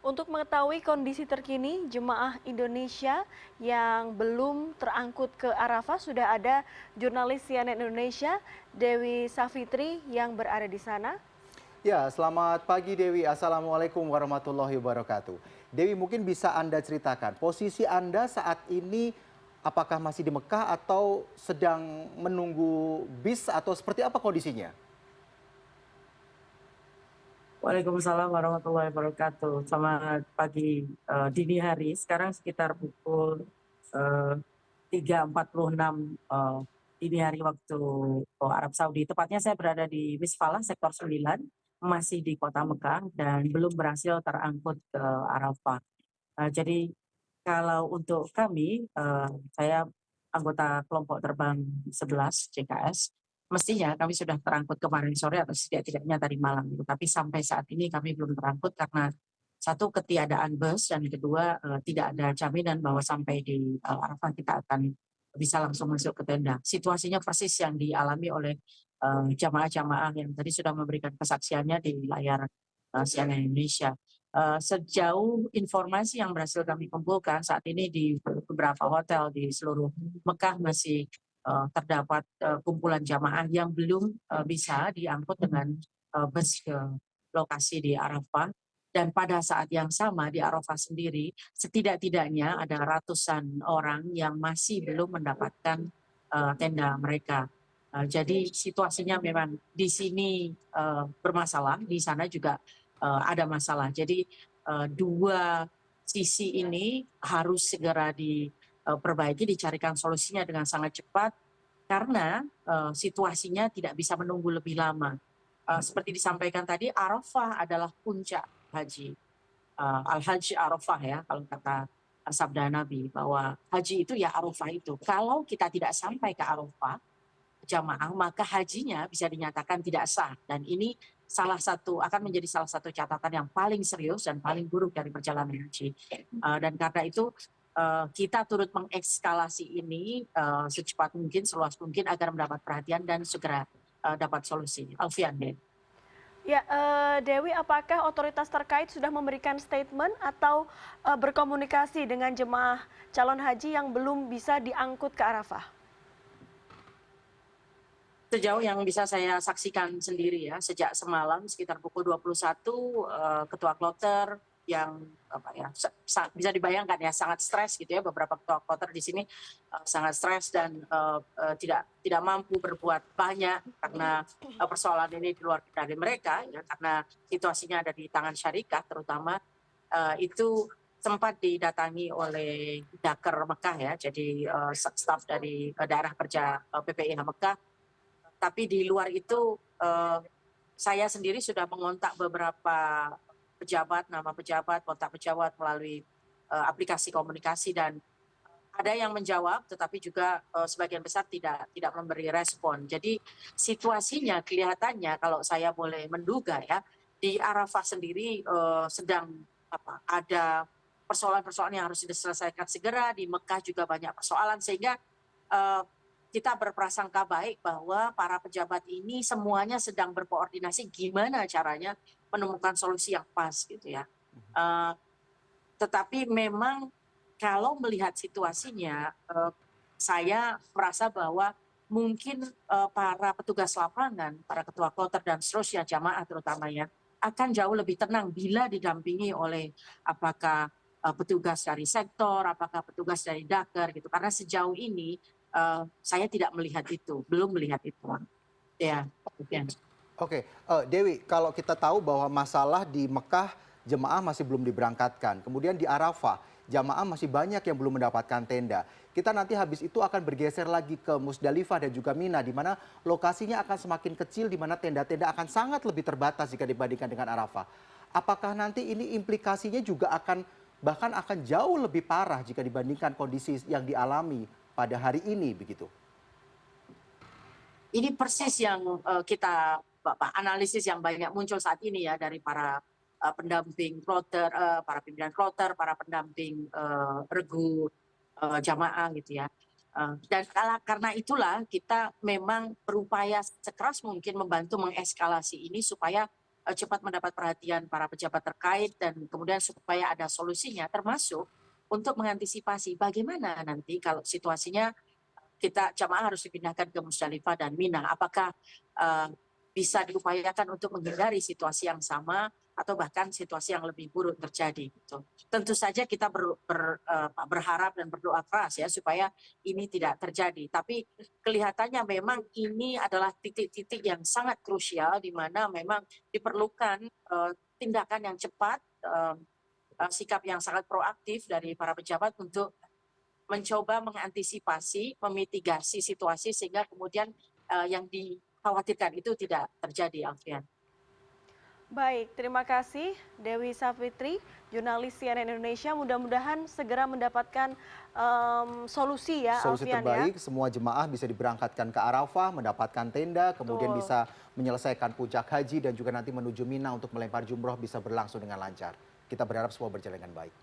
Untuk mengetahui kondisi terkini jemaah Indonesia yang belum terangkut ke Arafah, sudah ada jurnalis CNN Indonesia Dewi Savitri yang berada di sana. Ya, selamat pagi Dewi. Assalamualaikum warahmatullahi wabarakatuh. Dewi, mungkin bisa Anda ceritakan posisi Anda saat ini apakah masih di Mekah atau sedang menunggu bis atau seperti apa kondisinya? Waalaikumsalam warahmatullahi wabarakatuh. Selamat pagi dini hari. Sekarang sekitar pukul 3.46 dini hari waktu Arab Saudi. Tepatnya saya berada di Misfalah, sektor 9, masih di kota Mekah dan belum berhasil terangkut ke Arafah. Jadi kalau untuk kami, saya anggota kelompok terbang 11 JKS, mestinya kami sudah terangkut kemarin sore atau setidak-tidaknya tadi malam. Tapi sampai saat ini kami belum terangkut karena satu, ketiadaan bus, dan kedua, tidak ada jaminan bahwa sampai di Arafah kita akan bisa langsung masuk ke tenda. Situasinya persis yang dialami oleh jamaah-jamaah yang tadi sudah memberikan kesaksiannya di layar CNN Indonesia. Sejauh informasi yang berhasil kami kumpulkan saat ini di beberapa hotel di seluruh Mekah masih terdapat kumpulan jamaah yang belum bisa diangkut dengan bus ke lokasi di Arafah. Dan pada saat yang sama di Arafah sendiri, setidak-tidaknya ada ratusan orang yang masih belum mendapatkan tenda mereka. Jadi situasinya memang di sini bermasalah, di sana juga ada masalah. Jadi dua sisi ini harus segera diperbaiki, dicarikan solusinya dengan sangat cepat karena situasinya tidak bisa menunggu lebih lama. Seperti disampaikan tadi, Arafah adalah puncak haji. Al-Hajj Arafah, ya, kalau kata sabda Nabi, bahwa haji itu ya Arafah itu. Kalau kita tidak sampai ke Arafah jamaah, maka hajinya bisa dinyatakan tidak sah. Dan ini akan menjadi salah satu catatan yang paling serius dan paling buruk dari perjalanan haji. Dan karena itu kita turut mengekskalasi ini secepat mungkin, seluas mungkin agar mendapat perhatian dan segera dapat solusi. Alfian, Ya, Dewi, apakah otoritas terkait sudah memberikan statement atau berkomunikasi dengan jemaah calon haji yang belum bisa diangkut ke Arafah? Sejauh yang bisa saya saksikan sendiri ya, sejak semalam sekitar pukul 21, ketua kloter yang bisa dibayangkan ya, sangat stres gitu ya, beberapa ketua kloter di sini sangat stres dan tidak mampu berbuat banyak karena persoalan ini di luar kendali mereka ya, karena situasinya ada di tangan syarikat terutama. Itu sempat didatangi oleh Daker Mekah ya, jadi staf dari daerah kerja PPIH Mekah. Tapi di luar itu saya sendiri sudah mengontak beberapa pejabat, nama pejabat, kontak pejabat melalui aplikasi komunikasi, dan ada yang menjawab tetapi juga sebagian besar tidak memberi respon. Jadi situasinya kelihatannya, kalau saya boleh menduga ya, di Arafah sendiri sedang ada persoalan-persoalan yang harus diselesaikan segera. Di Mekah juga banyak persoalan, sehingga kita berprasangka baik bahwa para pejabat ini semuanya sedang berkoordinasi gimana caranya menemukan solusi yang pas gitu ya. Tetapi memang kalau melihat situasinya, saya merasa bahwa mungkin para petugas lapangan, para ketua kloter dan seterusnya, jamaah terutamanya, akan jauh lebih tenang bila didampingi oleh apakah petugas dari sektor, apakah petugas dari Daker gitu. Karena sejauh ini saya tidak melihat itu, belum melihat itu. Ya, demikian. Oke, Dewi, kalau kita tahu bahwa masalah di Mekah jemaah masih belum diberangkatkan, kemudian di Arafah jamaah masih banyak yang belum mendapatkan tenda. Kita nanti habis itu akan bergeser lagi ke Musdalifah dan juga Mina, di mana lokasinya akan semakin kecil, di mana tenda-tenda akan sangat lebih terbatas jika dibandingkan dengan Arafah. Apakah nanti ini implikasinya juga bahkan akan jauh lebih parah jika dibandingkan kondisi yang dialami pada hari ini begitu? Ini persis yang kita analisis yang banyak muncul saat ini ya, dari para pendamping kloter, para pimpinan kloter, para pendamping regu jamaah gitu ya. Dan karena itulah kita memang berupaya sekeras mungkin membantu mengeskalasi ini supaya cepat mendapat perhatian para pejabat terkait dan kemudian supaya ada solusinya, termasuk untuk mengantisipasi bagaimana nanti kalau situasinya jamaah harus dipindahkan ke Musdalifah dan Mina. Apakah uh, bisa diupayakan untuk menghindari situasi yang sama atau bahkan situasi yang lebih buruk terjadi? Gitu. Tentu saja kita berharap dan berdoa keras ya supaya ini tidak terjadi. Tapi kelihatannya memang ini adalah titik-titik yang sangat krusial di mana memang diperlukan tindakan yang cepat, sikap yang sangat proaktif dari para pejabat untuk mencoba mengantisipasi, memitigasi situasi sehingga kemudian yang dikhawatirkan itu tidak terjadi, Alfian. Baik, terima kasih Dewi Savitri, jurnalis CNN Indonesia. Mudah-mudahan segera mendapatkan solusi ya, Solusi Alfian ya. terbaik, semua jemaah bisa diberangkatkan ke Arafah, mendapatkan tenda, kemudian Betul. bisa menyelesaikan puncak haji dan juga nanti menuju Mina untuk melempar jumroh bisa berlangsung dengan lancar. Kita berharap semua berjalan dengan baik.